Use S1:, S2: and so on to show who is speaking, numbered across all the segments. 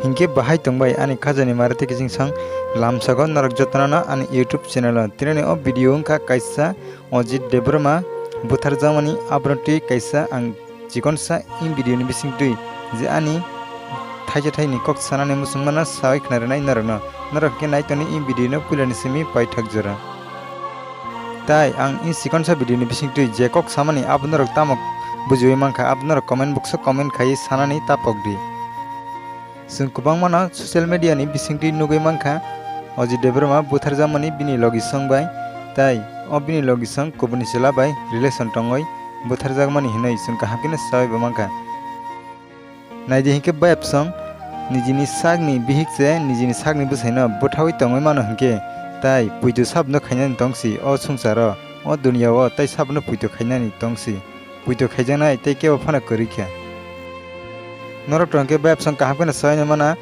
S1: Hingke bahai tongbai ani khajani marate kijing sang lamsago narak jotnana ani YouTube channel tirani o video ungkha kaisa Ojit Debroma buthar jamani abronti kaisa ang jikonsa in video ni bising tui je ani thaija thaini kok sanani musungmana sai khnarnai narana narak ke naitoni in video no kulani simi pai thakjora tai ang in sikonsa video ni bising tui je kok samani abnarak tamok bujui mangkha abnarak comment box comment khai sanani tapokdi जों गोबांमाना social media नि बिसिंगति नुगै मांखा Ojit Debroma buthar jamani bini logi song bai tai o bini logi song kubuni sela bai relation tongoi buthar jamani hinai जों kahakina sai bamangka naide hinke bai song nijini sagni bihikse nijini sagni busaina buthawi tongoi mano hinke tai puitu sabno khainani tongsi o sungsaro o dunia o tai sabno puitu khainani tongsi puitu khaijanai tai kebo phana korikha norok tongke bai song kahakina sai mana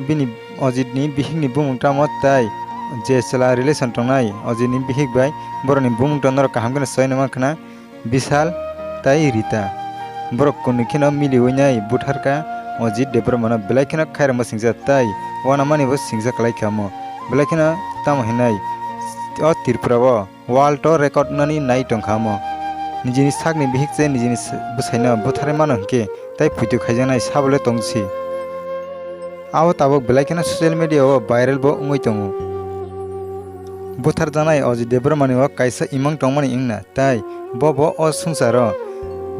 S1: bini Ojit ni bihik ni bumung tamot tai je sela relation tongnai Ojit ni bihik bai borok ni bumung tonor kaham sai nama khana Bishal tai Rita borok kuni khina mili oinai butharka Ojit Debroma na belaikina khairama singja tai wana mani bo singja kalai khamo belaikina tam hinai o Tripura bo world to record nani nai tongkhamo nijini sagni bihik je nijini busaina buthare mano ke tai phuitu khaijanai sabole tongsi Aw tabok belaikena social media o viral bo ungoi tongo buthar janai Ojit Debroma ni o kaisa imang tongmani ingna tai bobo o sungsaro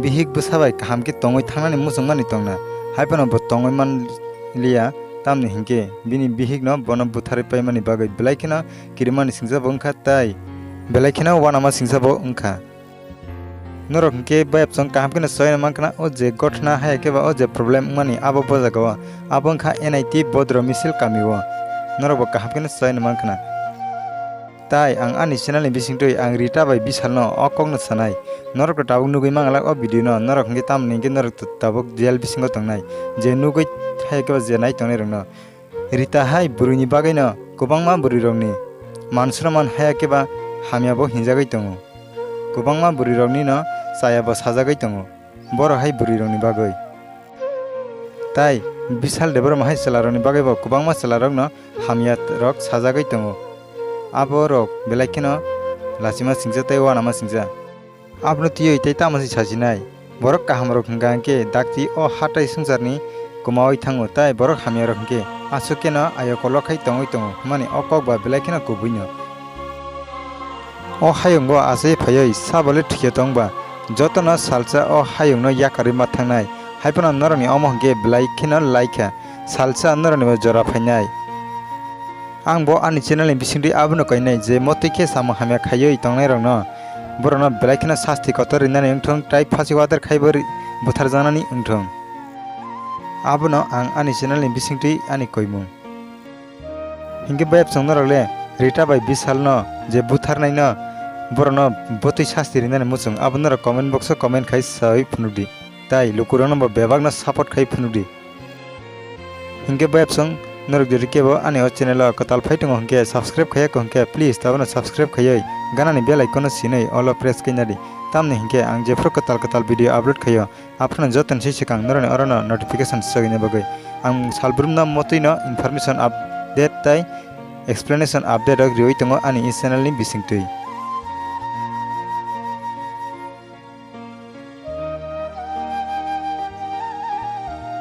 S1: bihik busabai kahamke tongoi thangnani musungmani tongna haipano bo tongoi man liya tamni hingke bini bihik no bono buthare paimani bagai belaikena kirimani singja bongkha tai belaikena wanama singja bo ungkha norok hingke bayap song kahamke soina mangkana o je gotna hayake ba o je problem mani abo bojagawa abo kha NIT bodro misil kamiwo norok bo kahamke soina mangkana tai ang ani channel ni bisingtoi ang Rita bai Bishal no okokno sanai norok tabuk nugui mangala o video no norok hingke tamni hingke norok tabuk dial bisingo tongnai je nugui hayake ba je nai tongnai rongno Rita hai buruni bagai no kobangma buri rongni mansraman hayake ba hamya bo hinjagai tongo kobangma buri rongni no saya bo sajagai tongo boro hai buri rongni bagai tai Bishal Debroma hai selaroni bagai bo kobangma selarok no hamya rok sajagai tongo abo rok belaikino lasima singja tai wanama singja abno tiyoi tai tamasi sajinai borok kaham rok hingke dakti o hatai sungsarni kumawi thango tai borok hamya rok hingke asukeno ayokolo khai tongoi tongo mani okok ba belaikino kubuino o hayongo asai phayoi sabole thike tongba jotona salsa o hayongno yakari mathangnai haipona noroni omohge belaikino laika salsa noroni bo jora phainai ang bo ani channel ni bisingri abno kainai je motike samo hamya khayoi tongnai rongno borona belaikino sasti kotor rinani ungthong tai phasi wadar khaibor buthar janani ungthong abno ang ani channel ni bisingri ani koimung hingke bayap songnorole Rita bai Bishal no je buthar nai no borona botoi sasti rinani musung abnora comment box comment khai sai phunudi tai lukurano bo bebag na support khai phunudi hingke bayap song norok dirikebo ani o channel katal phaitung hongke subscribe khaya hongke please tabana subscribe khayai ganani bell icon sinai all press kainadi tamni hingke ang jefro katal video upload khayo aprana jotan sikang norone orona notification sagine bagai ang salbrumna motoino information update tai explanation update og rioi tongo ani channel ni bisingtui